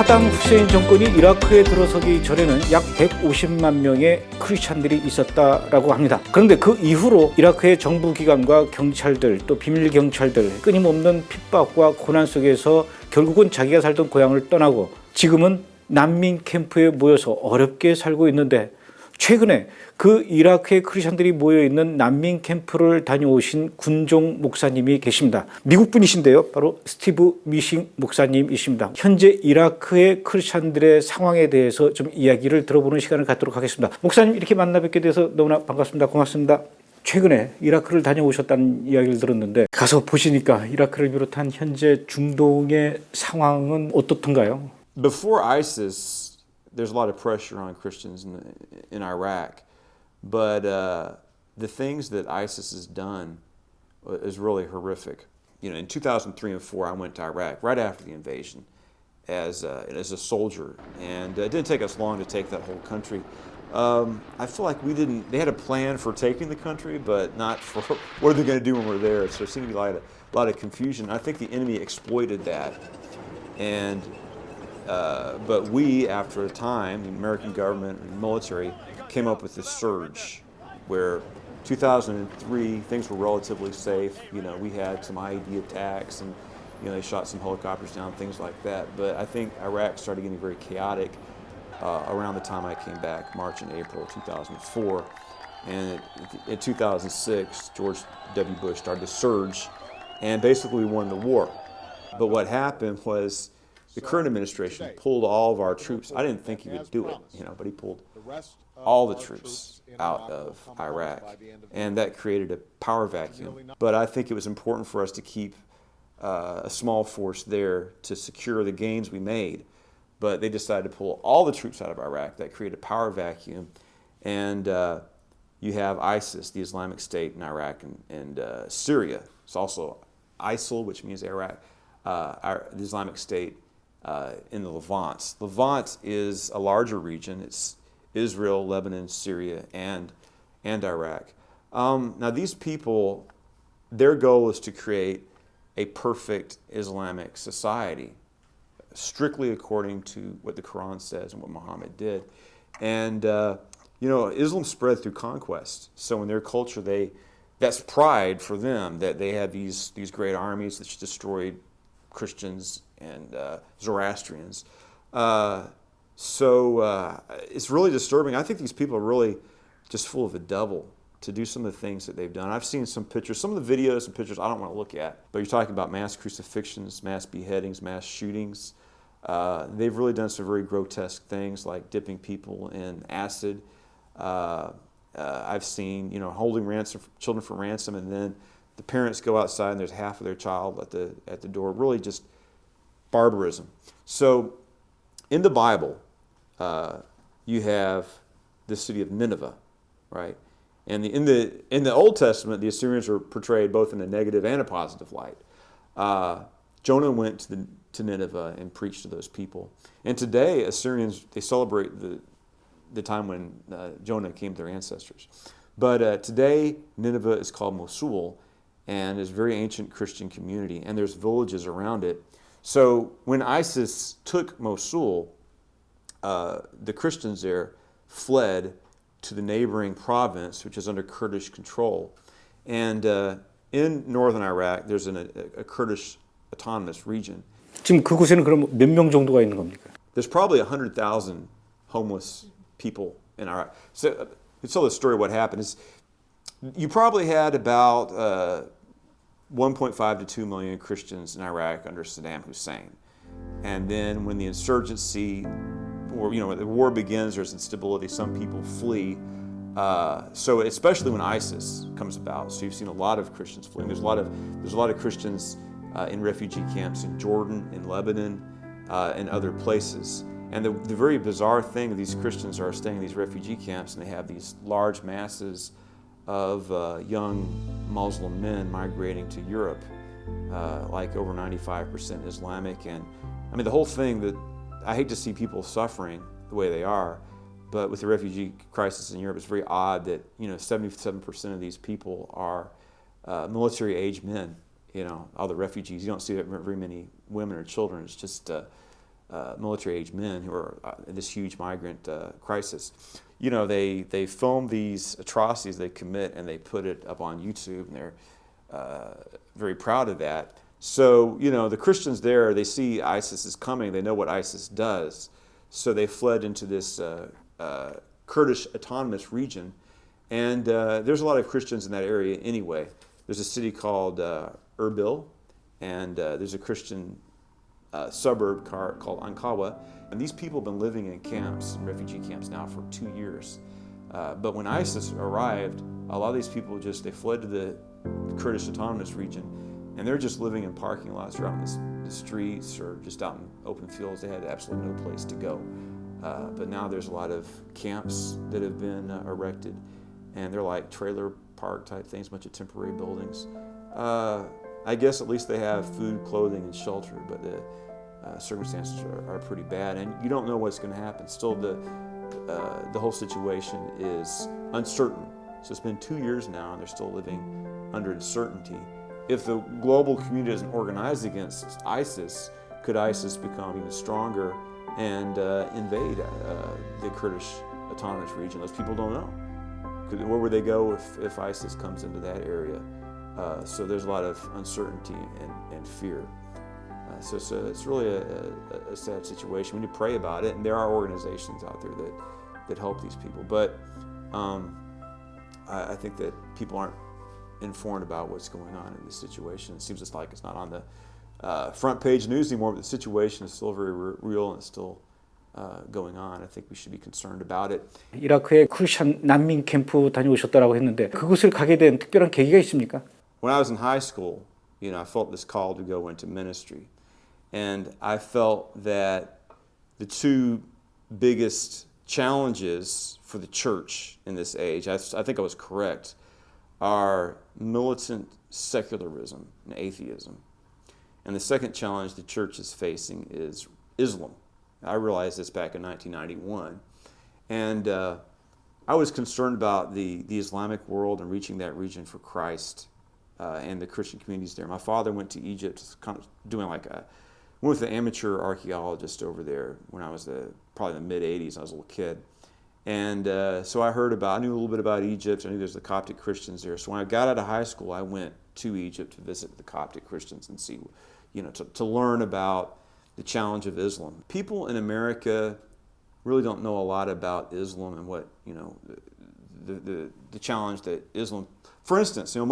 사담 후세인 정권이 이라크에 들어서기 전에는 약 150만 명의 크리스천들이 있었다라고 합니다. 그런데 그 이후로 이라크의 정부기관과 경찰들, 또 비밀 경찰들 끊임없는 핍박과 고난 속에서 결국은 자기가 살던 고향을 떠나고 지금은 난민 캠프에 모여서 어렵게 살고 있는데, 최근에 그 이라크의 크리스천들이 모여있는 난민 캠프를 다녀오신 군종 목사님이 계십니다. 미국 분이신데요, 바로 스티브 미싱 목사님이십니다. 현재 이라크의 크리스천들의 상황에 대해서 좀 이야기를 들어보는 시간을 갖도록 하겠습니다. 목사님, 이렇게 만나 뵙게 돼서 너무나 반갑습니다. 고맙습니다. 최근에 이라크를 다녀오셨다는 이야기를 들었는데, 가서 보시니까 이라크를 비롯한 현재 중동의 상황은 어떻던가요? Before ISIS, there's a lot of pressure on Christians in Iraq, but the things that ISIS has done is really horrific. You know, in 2003 and 4, I went to Iraq right after the invasion as a soldier, and it didn't take us long to take that whole country. I feel like they had a plan for taking the country, but not for what are they going to do when we're there. So there seemed to be a lot of confusion. I think the enemy exploited that, and but we, after a time, the American government and military came up with this surge where 2003, things were relatively safe. You know, we had some IED attacks and, you know, they shot some helicopters down, things like that. But I think Iraq started getting very chaotic around the time I came back, March and April of 2004. And in 2006, George W. Bush started to surge, and basically we won the war. But what happened was the current administration pulled all of our troops. I didn't think he would do it, you know, but he pulled all the troops out of Iraq, and that created a power vacuum. But I think it was important for us to keep a small force there to secure the gains we made. But they decided to pull all the troops out of Iraq. That created a power vacuum, and you have ISIS, the Islamic State in Iraq and Syria. It's also ISIL, which means Iraq, the Islamic State. In the Levant. Levant is a larger region. It's Israel, Lebanon, Syria, and Iraq. Now these people, their goal is to create a perfect Islamic society, strictly according to what the Quran says and what Muhammad did. And you know, Islam spread through conquest. So in their culture, that's pride for them that they had these great armies that destroyed Christians and Zoroastrians. So it's really disturbing. I think these people are really just full of the devil to do some of the things that they've done. I've seen some pictures, some of the videos and pictures I don't want to look at, but you're talking about mass crucifixions, mass beheadings, mass shootings. They've really done some very grotesque things like dipping people in acid. I've seen, you know, holding children for ransom, and then the parents go outside and there's half of their child at the door. Really just barbarism. So in the Bible, you have the city of Nineveh, right? And in the Old Testament, the Assyrians are portrayed both in a negative and a positive light. Jonah went to Nineveh and preached to those people. And today, Assyrians, they celebrate the time when Jonah came to their ancestors. But today, Nineveh is called Mosul, and is a very ancient Christian community, and there's villages around it. So when ISIS took Mosul, the Christians there fled to the neighboring province, which is under Kurdish control. And in northern Iraq, there's a Kurdish autonomous region. 지금 그곳에는 그럼 몇 명 정도가 있는 겁니까? There's probably 100,000 homeless people in Iraq. So to tell the story of what happened is, you probably had about 1.5 to 2 million Christians in Iraq under Saddam Hussein. And then when the insurgency, or when the war begins, there's instability, some people flee. So especially when ISIS comes about, so you've seen a lot of Christians fleeing. There's a lot of Christians in refugee camps in Jordan, in Lebanon, and other places. And the very bizarre thing, these Christians are staying in these refugee camps, and they have these large masses of young Muslim men migrating to Europe, like over 95% Islamic. And I mean, the whole thing, that I hate to see people suffering the way they are, but with the refugee crisis in Europe, it's very odd that 77% of these people are military-age men. All the refugees. You don't see very many women or children. It's just military-age men who are in this huge migrant crisis. You know, they film these atrocities they commit and they put it up on YouTube, and they're very proud of that. So, you know, the Christians there, they see ISIS is coming, they know what ISIS does, so they fled into this Kurdish autonomous region, and there's a lot of Christians in that area anyway. There's a city called Erbil, and there's a Christian suburb called Ankawa, and these people have been living in camps, refugee camps now for 2 years. But when ISIS arrived, a lot of these people they fled to the Kurdish autonomous region, and they're just living in parking lots or out in the streets or just out in open fields. They had absolutely no place to go. But now there's a lot of camps that have been erected, and they're like trailer park type things, a bunch of temporary buildings. I guess at least they have food, clothing, and shelter, but the circumstances are pretty bad, and you don't know what's going to happen. Still, the whole situation is uncertain. So it's been 2 years now, and they're still living under uncertainty. If the global community doesn't organize against ISIS, could ISIS become even stronger and invade the Kurdish autonomous region? Those people don't know. Where would they go if ISIS comes into that area? So there's a lot of uncertainty and fear. So it's really a sad situation. We need to pray about it, and there are organizations out there that help these people. But I think that people aren't informed about what's going on in this situation. It seems like it's not on the front page news anymore, but the situation is still very real and it's still going on. I think we should be concerned about it. 이라크에 크리스천 난민 캠프 다녀오셨다라고 했는데 그곳을 가게 된 특별한 계기가 있습니까? When I was in high school, you know, I felt this call to go into ministry. And I felt that the two biggest challenges for the church in this age, I think I was correct, are militant secularism and atheism. And the second challenge the church is facing is Islam. I realized this back in 1991. And I was concerned about the Islamic world and reaching that region for Christ and the Christian communities there. My father went to Egypt, kind of doing went with an amateur archaeologist over there when I was probably in the mid-'80s. I was a little kid. And so I knew a little bit about Egypt. I knew there's the Coptic Christians there. So when I got out of high school, I went to Egypt to visit the Coptic Christians and see, you know, to learn about the challenge of Islam. People in America really don't know a lot about Islam and what, you know, the challenge that Islam, for instance, you know,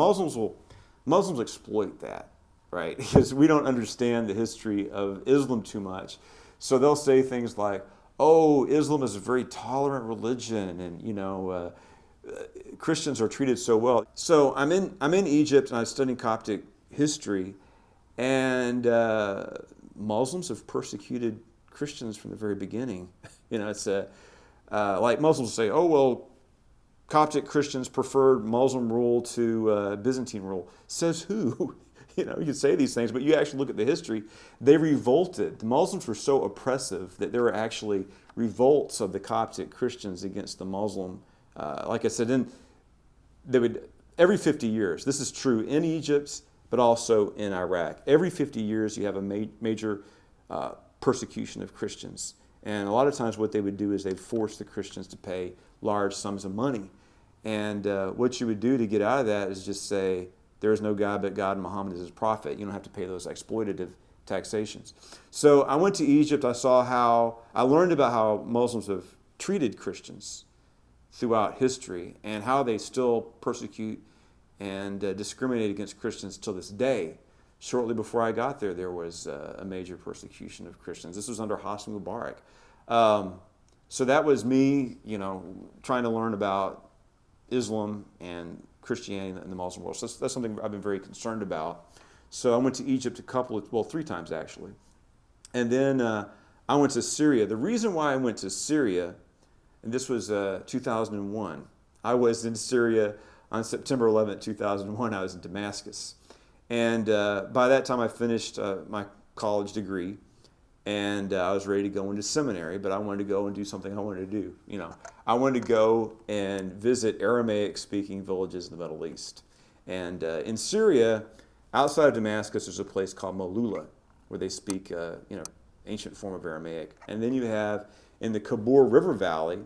Muslims exploit that, right? Because we don't understand the history of Islam too much. So they'll say things like, oh, Islam is a very tolerant religion, and you know, Christians are treated so well. So I'm in Egypt, and I'm studying Coptic history, and Muslims have persecuted Christians from the very beginning. You know, it's like Muslims say, oh well, Coptic Christians preferred Muslim rule to Byzantine rule. Says who? You know, you can say these things, but you actually look at the history. They revolted. The Muslims were so oppressive that there were actually revolts of the Coptic Christians against the Muslim. Like I said, they would every 50 years. This is true in Egypt, but also in Iraq. Every 50 years, you have a major persecution of Christians, and a lot of times, what they would do is they'd force the Christians to pay large sums of money. And what you would do to get out of that is just say, there is no God but God, and Muhammad is his prophet. You don't have to pay those exploitative taxations. So I went to Egypt. I learned about how Muslims have treated Christians throughout history and how they still persecute and discriminate against Christians till this day. Shortly before I got there, there was a major persecution of Christians. This was under Hosni Mubarak. So that was me, you know, trying to learn about Islam and Christianity in the Muslim world. So that's something I've been very concerned about. So I went to Egypt 3 times actually. And then I went to Syria. The reason why I went to Syria, and this was 2001, I was in Syria on September 11th, 2001. I was in Damascus. And by that time I finished my college degree, and I was ready to go into seminary, but I wanted to go and do something I wanted to do. You know, I wanted to go and visit Aramaic-speaking villages in the Middle East. And in Syria, outside of Damascus, there's a place called Malula, where they speak, ancient form of Aramaic. And then you have in the Kabur River Valley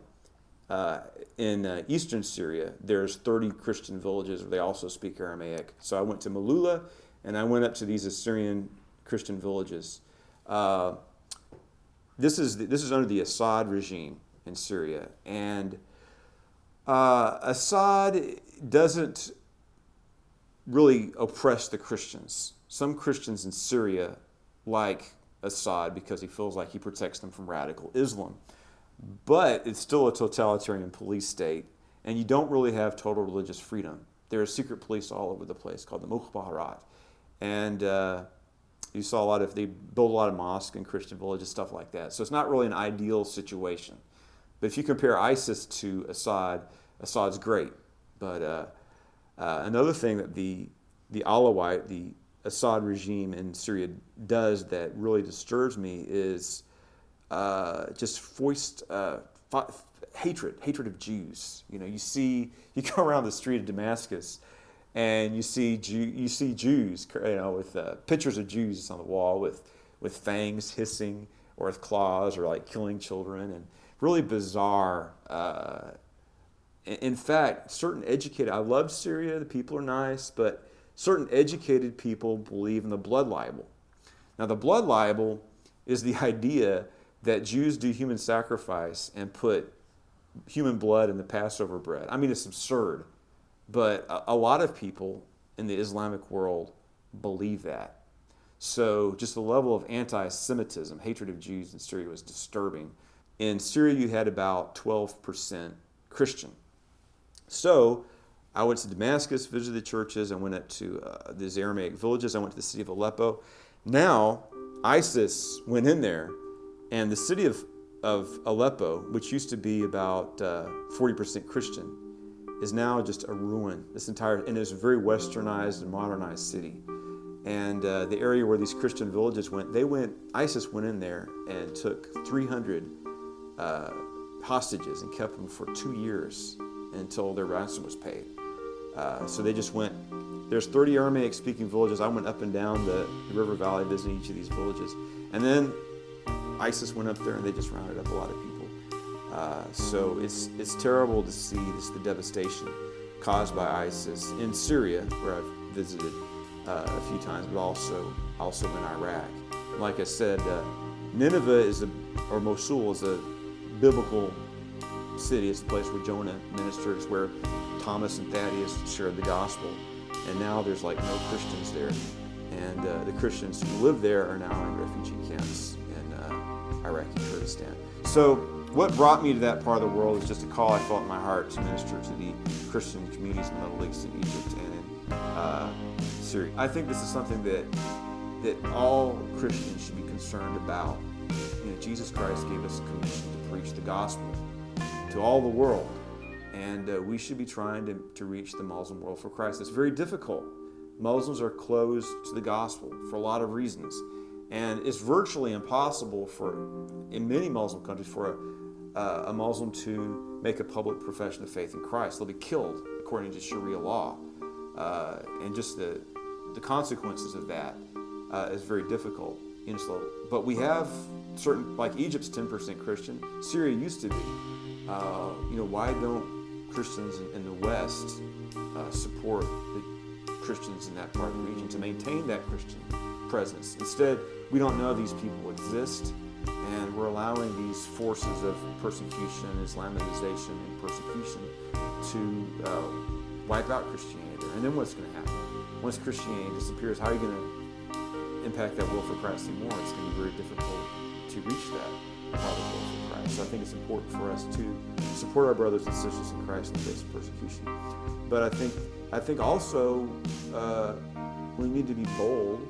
in eastern Syria, there's 30 Christian villages where they also speak Aramaic. So I went to Malula, and I went up to these Assyrian Christian villages. This is under the Assad regime in Syria, and Assad doesn't really oppress the Christians. Some Christians in Syria like Assad because he feels like he protects them from radical Islam. But it's still a totalitarian police state, and you don't really have total religious freedom. There are secret police all over the place called the Mukhbarat. And you saw they build a lot of mosques in Christian villages, stuff like that. So it's not really an ideal situation. But if you compare ISIS to Assad, Assad's great. But another thing that the Alawite, the Assad regime in Syria does that really disturbs me is just foist hatred of Jews. You know, you go around the street of Damascus, and you see Jews, with pictures of Jews on the wall with fangs hissing, or with claws, or like killing children, and really bizarre. In fact, certain educated, I love Syria, the people are nice, but certain educated people believe in the blood libel. Now, the blood libel is the idea that Jews do human sacrifice and put human blood in the Passover bread. I mean, it's absurd, but a lot of people in the Islamic world believe that. So just the level of anti-Semitism, hatred of Jews in Syria was disturbing. In Syria, you had about 12% Christian. So I went to Damascus, visited the churches. I went up to these Aramaic villages. I went to the city of Aleppo. Now, ISIS went in there, and the city of Aleppo, which used to be about 40% Christian, is now just a ruin. And it's a very westernized and modernized city. And the area where these Christian villages ISIS went in there and took 300 hostages and kept them for 2 years until their ransom was paid. So they just went. There's 30 Aramaic-speaking villages. I went up and down the river valley visiting each of these villages. And then ISIS went up there and they just rounded up a lot of people. So it's terrible to see the devastation caused by ISIS in Syria, where I've visited a few times, but also in Iraq. And like I said, Nineveh or Mosul is a biblical city. It's the place where Jonah ministers, where Thomas and Thaddeus shared the gospel. And now there's no Christians there. And the Christians who live there are now in refugee camps in Iraqi Kurdistan. So what brought me to that part of the world is just a call I felt in my heart to minister to the Christian communities in the Middle East, in Egypt, and in Syria. I think this is something that all Christians should be concerned about. Jesus Christ gave us a commission to preach the gospel to all the world. And we should be trying to reach the Muslim world for Christ. It's very difficult. Muslims are closed to the gospel for a lot of reasons. And it's virtually impossible in many Muslim countries, for a Muslim to make a public profession of faith in Christ. They'll be killed according to Sharia law. And just the consequences of that is very difficult. But we have certain, like Egypt's 10% Christian. Syria used to be. Why don't Christians in the West support the Christians in that part of the region to maintain that Christian presence? Instead, we don't know these people exist, and we're allowing these forces of persecution, Islamization, and persecution to wipe out Christianity. And then what's going to happen? Once Christianity disappears, how are you going to impact that will for Christ anymore? It's going to be very difficult to reach that part of the will for Christ. So I think it's important for us to support our brothers and sisters in Christ in the face of persecution. But I think also we need to be bold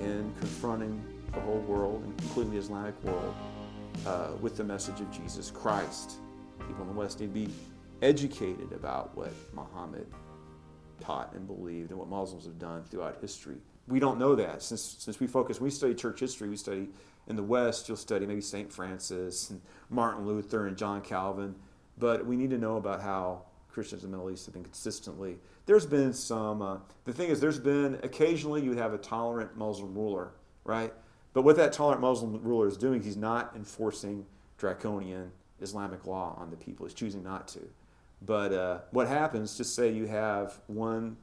in confronting the whole world, including the Islamic world, with the message of Jesus Christ. People in the West need to be educated about what Muhammad taught and believed and what Muslims have done throughout history. We don't know that. Since we study church history, we study in the West, you'll study maybe St. Francis and Martin Luther and John Calvin, but we need to know about how Christians in the Middle East have been consistently. There's been some, the thing is, occasionally you have a tolerant Muslim ruler, right? But what that tolerant Muslim ruler is doing, he's not enforcing draconian Islamic law on the people. He's choosing not to. But what happens, just say you have one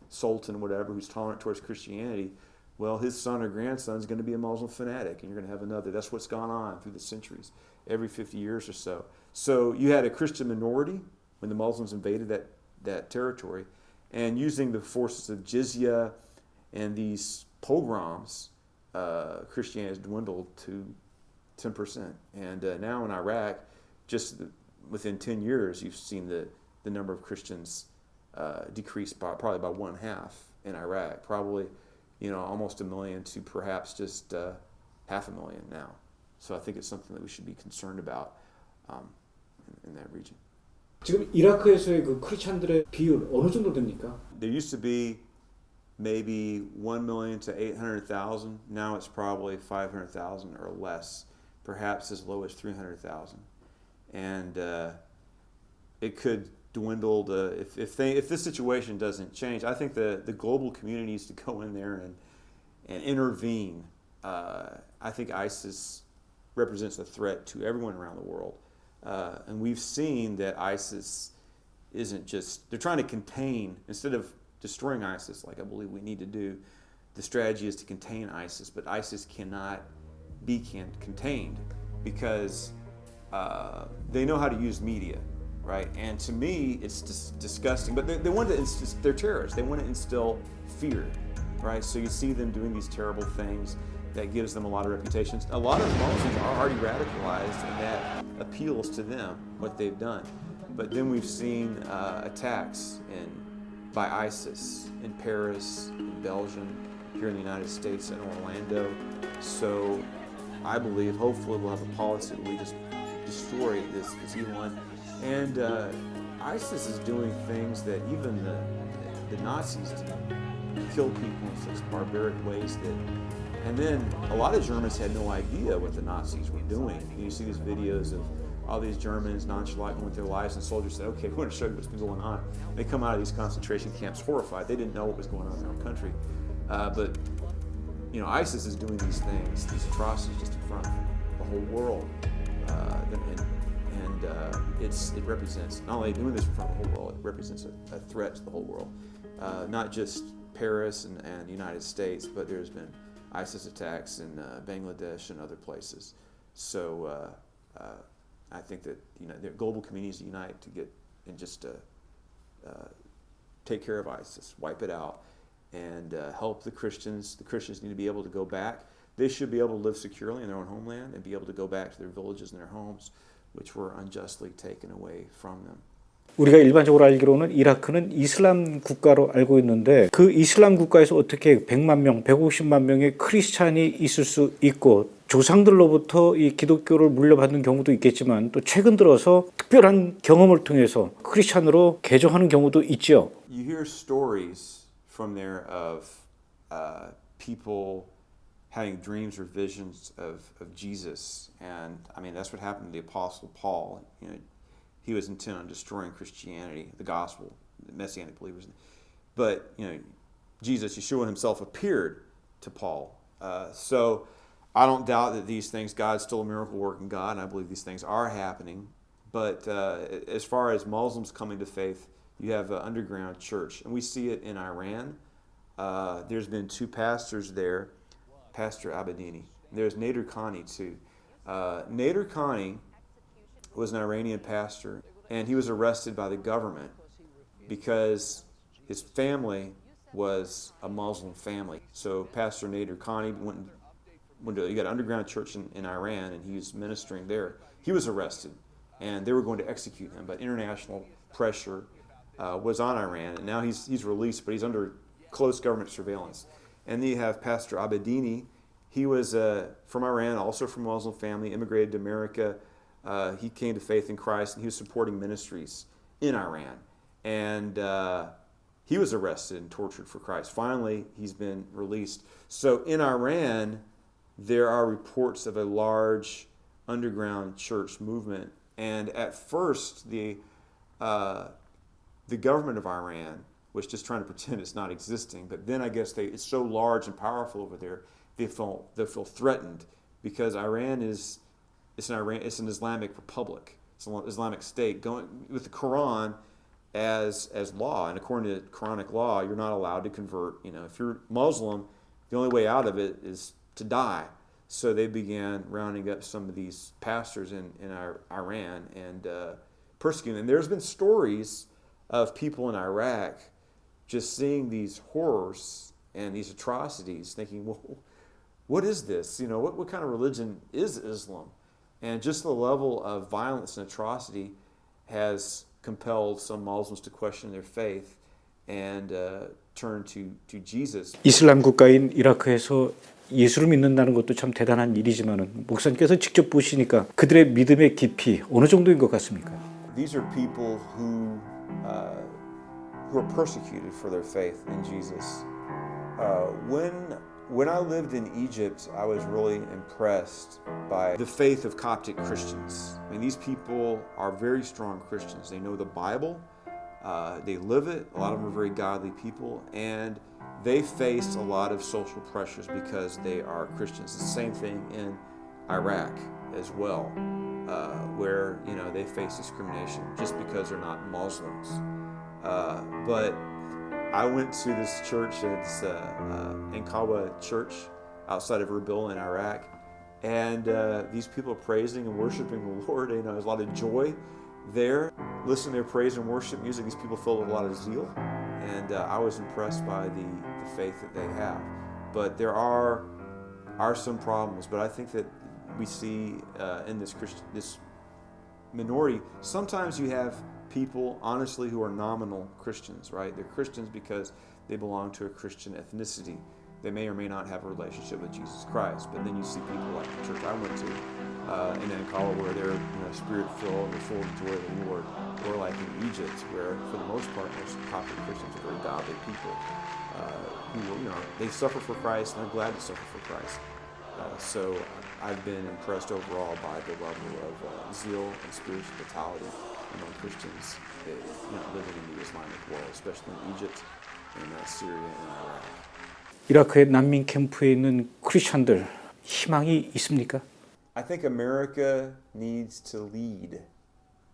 sultan, whatever, who's tolerant towards Christianity, well, his son or grandson is going to be a Muslim fanatic, and you're going to have another. That's what's gone on through the centuries, every 50 years or so. So you had a Christian minority when the Muslims invaded that territory, and using the forces of jizya and these pogroms, Christianity has dwindled to 10%. And now in Iraq, just within 10 years, you've seen the number of Christians decrease by probably by 1/2 in Iraq, probably almost 1 million to perhaps just 500,000 now. So I think it's something that we should be concerned about in that region. 지금 이라크에서의 그 크리스천들의 비율 어느 정도 됩니까? There used to be maybe 1 million to 800,000. Now it's probably 500,000 or less, perhaps as low as 300,000. And it could dwindle to, if this situation doesn't change, I think the global community needs to go in there and intervene. I think ISIS represents a threat to everyone around the world. And we've seen that ISIS isn't just, they're trying to contain, instead of destroying ISIS like I believe we need to do, the strategy is to contain ISIS, but ISIS cannot be contained because they know how to use media, right? And to me, it's disgusting, but they want to, they're terrorists, they want to instill fear, right? So you see them doing these terrible things that gives them a lot of reputations. A lot of Muslims are already radicalized, and that appeals to them, what they've done. But then we've seen attacks by ISIS in Paris, in Belgium, here in the United States, in Orlando. So I believe, hopefully, we'll have a policy that we just destroy this evil one. And ISIS is doing things that even the Nazis did, kill people in such barbaric ways that. And then a lot of Germans had no idea what the Nazis were doing. You see these videos of all these Germans nonchalant going with their lives, and soldiers say, okay, we're going to show you what's been going on. They come out of these concentration camps horrified. They didn't know what was going on in their own country. But ISIS is doing these things, these atrocities just in front of the whole world. It represents, not only doing this in front of the whole world, it represents a threat to the whole world. Not just Paris and the United States, but there's been ISIS attacks in Bangladesh and other places. So I think that the global communities unite to get and just take care of ISIS, wipe it out, and help the Christians. The Christians need to be able to go back. They should be able to live securely in their own homeland and be able to go back to their villages and their homes, which were unjustly taken away from them. 우리가 일반적으로 알기로는 이라크는 이슬람 국가로 알고 있는데 그 이슬람 국가에서 어떻게 100만 명, 150만 명의 크리스찬이 있을 수 있고 조상들로부터 이 기독교를 물려받는 경우도 있겠지만 또 최근 들어서 특별한 경험을 통해서 크리스찬으로 개종하는 경우도 있죠. You hear stories from there of people having dreams or visions of Jesus, and I mean that's what happened to the Apostle Paul. He was intent on destroying Christianity, the gospel, the Messianic believers. But, Jesus, Yeshua himself appeared to Paul. So I don't doubt that these things, God's still a miracle working God, and I believe these things are happening. But as far as Muslims coming to faith, you have an underground church. And we see it in Iran. There's been 2 pastors there, Pastor Abedini. There's Nader Khani, too. Nader Khani was an Iranian pastor, and he was arrested by the government because his family was a Muslim family. So Pastor Nader Khani you got an underground church in Iran, and he was ministering there. He was arrested, and they were going to execute him, but international pressure was on Iran, and now he's released, but he's under close government surveillance. And then you have Pastor Abedini. He was from Iran, also from a Muslim family, immigrated to America. He came to faith in Christ, and he was supporting ministries in Iran. And he was arrested and tortured for Christ. Finally, he's been released. So in Iran, there are reports of a large underground church movement. And at first, the government of Iran was just trying to pretend it's not existing. But then I guess it's so large and powerful over there, they feel threatened because Iran it's an Islamic republic. It's an Islamic state going with the Quran as law, and according to Quranic law, you're not allowed to convert. If you're Muslim, the only way out of it is to die. So they began rounding up some of these pastors in Iran and persecuting them. There's been stories of people in Iraq just seeing these horrors and these atrocities, thinking, well, what is this? What kind of religion is Islam? And just the level of violence and atrocity has compelled some Muslims to question their faith and turn to Jesus. 이슬람 국가인 이라크에서 예수를 믿는다는 것도 참 대단한 일이지만은 목사님께서 직접 보시니까 그들의 믿음의 깊이 어느 정도인 것 같습니까? These are people who are persecuted for their faith in Jesus. When I lived in Egypt, I was really impressed by the faith of Coptic Christians. I mean, these people are very strong Christians. They know the Bible, they live it. A lot of them are very godly people, and they faced a lot of social pressures because they are Christians. It's the same thing in Iraq as well, where they face discrimination just because they're not Muslims. But I went to this church, it's Ankawa Church outside of Erbil in Iraq, and these people are praising and worshiping the Lord. There's a lot of joy there. Listening to their praise and worship music, these people filled with a lot of zeal, and I was impressed by the faith that they have. But there are some problems, but I think that we see in this minority, sometimes you have people, honestly, who are nominal Christians, right? They're Christians because they belong to a Christian ethnicity. They may or may not have a relationship with Jesus Christ, but then you see people like the church I went to in Ankara where they're spirit-filled, they're full of the joy of the Lord, or like in Egypt where, for the most part, most Coptic Christians are very godly people who, they suffer for Christ and are glad to suffer for Christ. So I've been impressed overall by the level of zeal and spiritual vitality among Christians living in the Islamic world, especially in Egypt, in Syria, and Iraq. 이라크의 난민 캠프에 있는 크리스천들 희망이 있습니까? I think America needs to lead.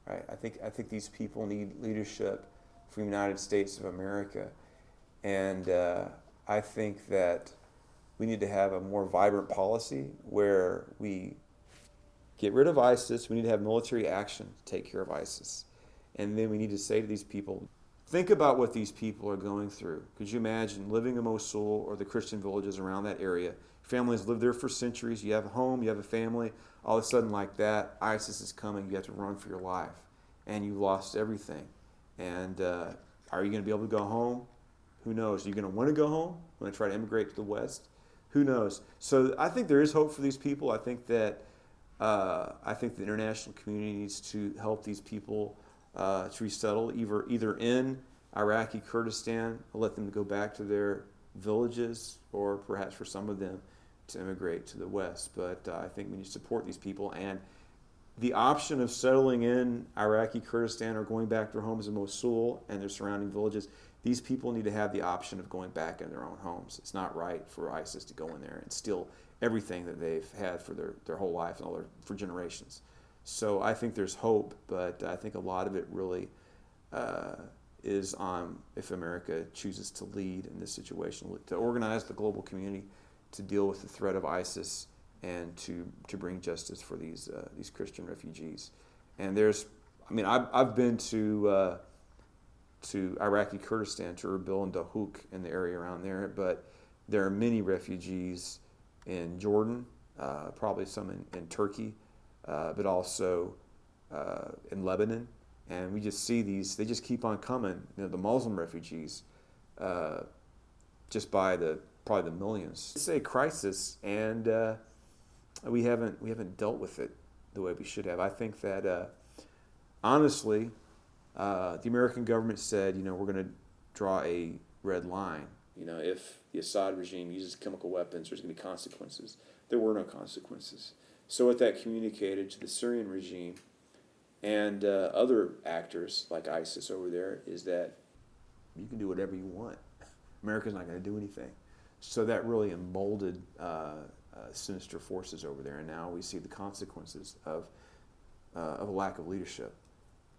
Right? I think these people need leadership from the United States of America, and I think that we need to have a more vibrant policy where we get rid of ISIS. We need to have military action to take care of ISIS. And then we need to say to these people, think about what these people are going through. Could you imagine living in Mosul or the Christian villages around that area? Families live there for centuries. You have a home, you have a family. All of a sudden, like that, ISIS is coming. You have to run for your life. And you lost everything. And are you going to be able to go home? Who knows? Are you going to want to go home when they try to immigrate to the West? Who knows? So I think there is hope for these people. I think the international community needs to help these people to resettle either in Iraqi Kurdistan, or let them go back to their villages, or perhaps for some of them to immigrate to the West. But I think we need to support these people, and the option of settling in Iraqi Kurdistan or going back to their homes in Mosul and their surrounding villages, these people need to have the option of going back in their own homes. It's not right for ISIS to go in there and steal everything that they've had for their whole life and for generations. So I think there's hope, but I think a lot of it really is on if America chooses to lead in this situation, to organize the global community to deal with the threat of ISIS and to bring justice for these Christian refugees. And I've been to Iraqi Kurdistan, to Erbil and Dahuk in the area around there, but there are many refugees in Jordan, probably some in Turkey, but also in Lebanon. And we just see they just keep on coming, the Muslim refugees, just by probably the millions. It's a crisis, and we haven't dealt with it the way we should have. I think that, honestly, the American government said, we're going to draw a red line. If the Assad regime uses chemical weapons, there's going to be consequences. There were no consequences. So what that communicated to the Syrian regime and other actors like ISIS over there is that you can do whatever you want. America's not going to do anything. So that really emboldened sinister forces over there, and now we see the consequences of a lack of leadership.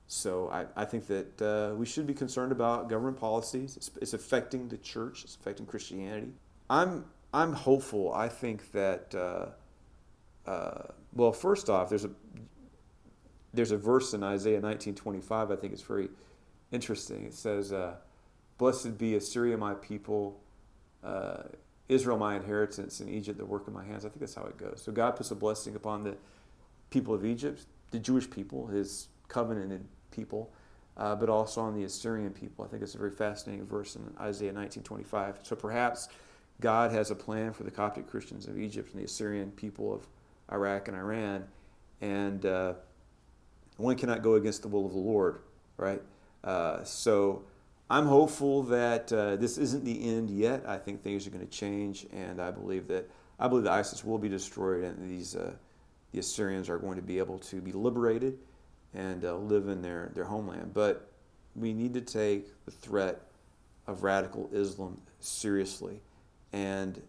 So I think that we should be concerned about government policies. It's affecting the church. It's affecting Christianity. I'm hopeful. I think that well, first off, there's a verse in Isaiah 19:25. I think it's very interesting. It says, "Blessed be Assyria, my people, Israel, my inheritance, and Egypt, the work of my hands." I think that's how it goes. So God puts a blessing upon the people of Egypt, the Jewish people, His covenanted people, but also on the Assyrian people. I think it's a very fascinating verse in Isaiah 19:25. So perhaps God has a plan for the Coptic Christians of Egypt and the Assyrian people of Iraq and Iran, and one cannot go against the will of the Lord, right? So I'm hopeful that this isn't the end yet. I think things are going to change, and I believe that ISIS will be destroyed, and the Assyrians are going to be able to be liberated and live in their homeland. But we need to take the threat of radical Islam seriously. And,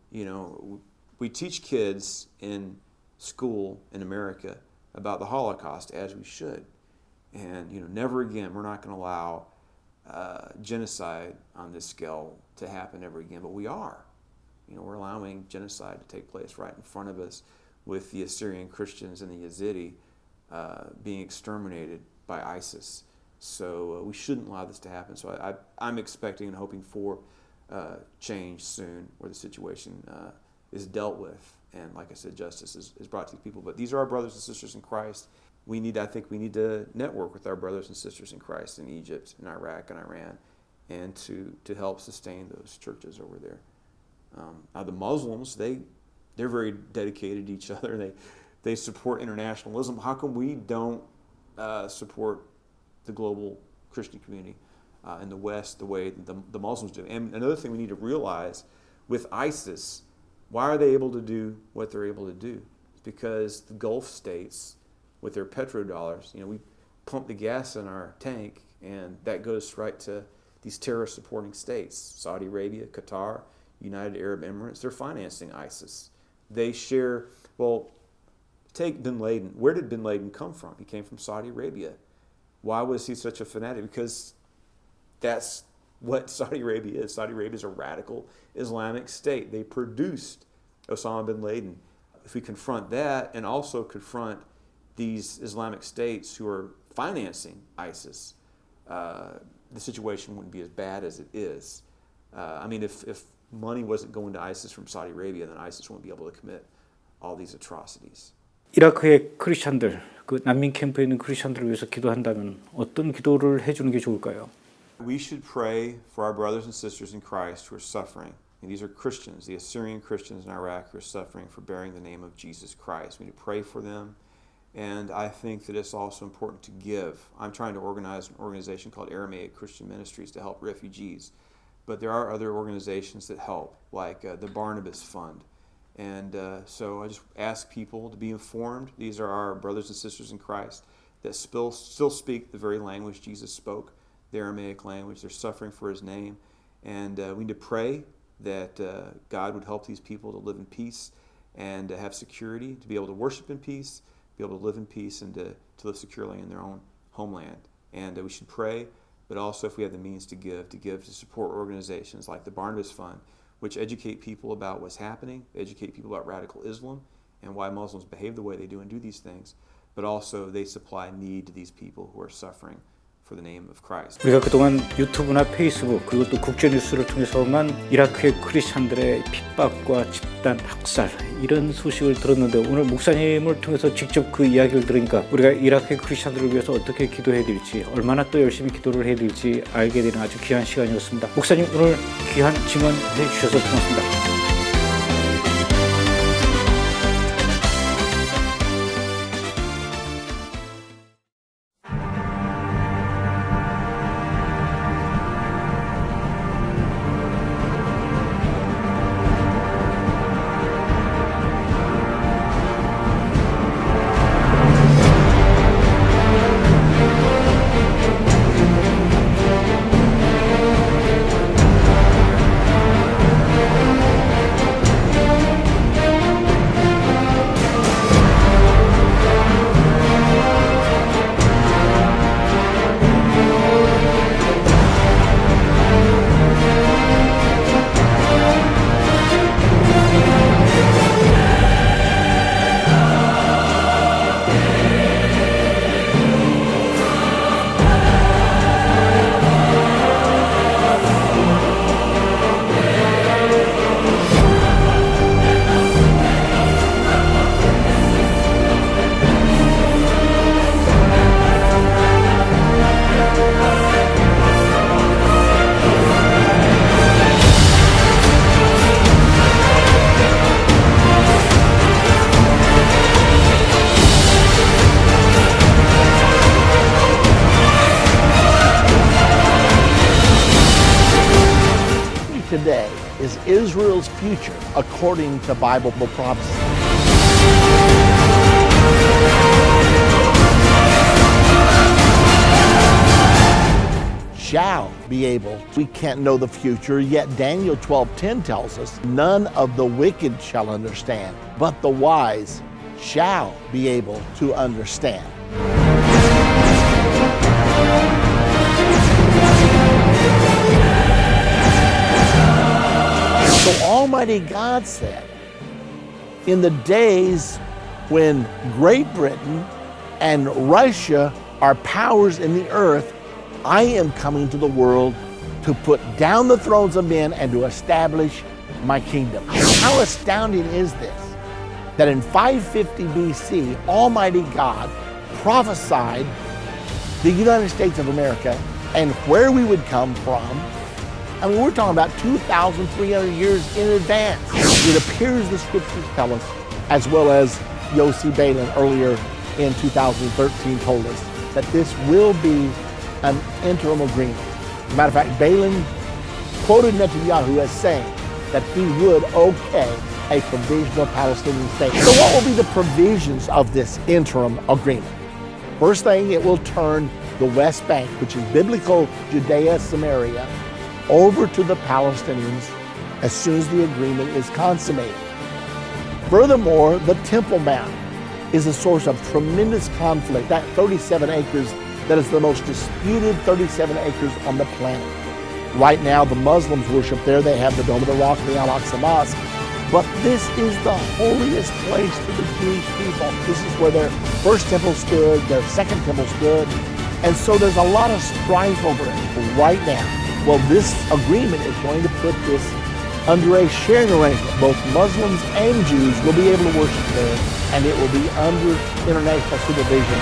we teach kids in school in America about the Holocaust, as we should. And, never again, we're not going to allow genocide on this scale to happen ever again. But we are. We're allowing genocide to take place right in front of us, with the Assyrian Christians and the Yazidi being exterminated by ISIS. So we shouldn't allow this to happen. So I'm expecting and hoping for change soon, where the situation is dealt with. And like I said, justice is brought to these people. But these are our brothers and sisters in Christ. I think we need to network with our brothers and sisters in Christ in Egypt, in Iraq, and Iran, and to help sustain those churches over there. Now the Muslims, they're very dedicated to each other. They support internationalism. How come we don't support the global Christian community in the West the way the Muslims do? And another thing we need to realize with ISIS, why are they able to do what they're able to do? It's because the Gulf states, with their petrodollars, we pump the gas in our tank, and that goes right to these terrorist-supporting states. Saudi Arabia, Qatar, United Arab Emirates, they're financing ISIS. They share, take bin Laden. Where did bin Laden come from? He came from Saudi Arabia. Why was he such a fanatic? Because that's what Saudi Arabia is. Saudi Arabia is a radical Islamic state. They produced Osama bin Laden. If we confront that and also confront these Islamic states who are financing ISIS, the situation wouldn't be as bad as it is. If money wasn't going to ISIS from Saudi Arabia, then ISIS wouldn't be able to commit all these atrocities. 이라크의 크리스천들, 그 난민 캠프에 있는 크리스천들을 위해서 기도한다면 어떤 기도를 해주는 게 좋을까요? We should pray for our brothers and sisters in Christ who are suffering. And these are Christians, the Assyrian Christians in Iraq who are suffering for bearing the name of Jesus Christ. We need to pray for them. And I think that it's also important to give. I'm trying to organize an organization called Aramaic Christian Ministries to help refugees. But there are other organizations that help, like the Barnabas Fund. And so I just ask people to be informed. These are our brothers and sisters in Christ that still speak the very language Jesus spoke, the Aramaic language. They're suffering for His name. And we need to pray that God would help these people to live in peace and to have security, to be able to worship in peace, be able to live in peace, and to live securely in their own homeland. And we should pray, but also if we have the means to give to support organizations like the Barnabas Fund, which educate people about what's happening, educate people about radical Islam and why Muslims behave the way they do and do these things, but also they supply need to these people who are suffering for the name of Christ. 우리가 그동안 유튜브나 페이스북 그리고 또 국제 뉴스를 통해서만 이라크의 크리스천들의 핍박과 집단 학살 이런 소식을 들었는데 오늘 목사님을 통해서 직접 그 이야기를 들으니까 우리가 이라크의 크리스천들을 위해서 어떻게 기도해야 될지 얼마나 또 열심히 기도를 해야 될지 알게 되는 아주 귀한 시간이었습니다. 목사님 오늘 귀한 증언해 주셔서 고맙습니다. today is Israel's future according to Bible prophecy. Shall be able. We can't know the future, yet Daniel 12:10 tells us, none of the wicked shall understand, but the wise shall be able to understand. So Almighty God said, in the days when Great Britain and Russia are powers in the earth, I am coming to the world to put down the thrones of men and to establish my kingdom. How astounding is this? That in 550 BC, Almighty God prophesied the United States of America and where we would come from. I mean, we're talking about 2,300 years in advance. It appears the scriptures tell us, as well as Yossi Balin earlier in 2013 told us, that this will be an interim agreement. As a matter of fact, Balin quoted Netanyahu as saying that he would okay a provisional Palestinian state. So what will be the provisions of this interim agreement? First thing, it will turn the West Bank, which is biblical Judea, Samaria, over to the Palestinians as soon as the agreement is consummated. Furthermore, the Temple Mount is a source of tremendous conflict. That 37 acres, that is the most disputed 37 acres on the planet. Right now, the Muslims worship there. They have the Dome of the Rock and the Al-Aqsa Mosque. But this is the holiest place to the Jewish people. This is where their first temple stood, their second temple stood. And so there's a lot of strife over it right now. Well, this agreement is going to put this under a sharing arrangement. Both Muslims and Jews will be able to worship there, and it will be under international supervision.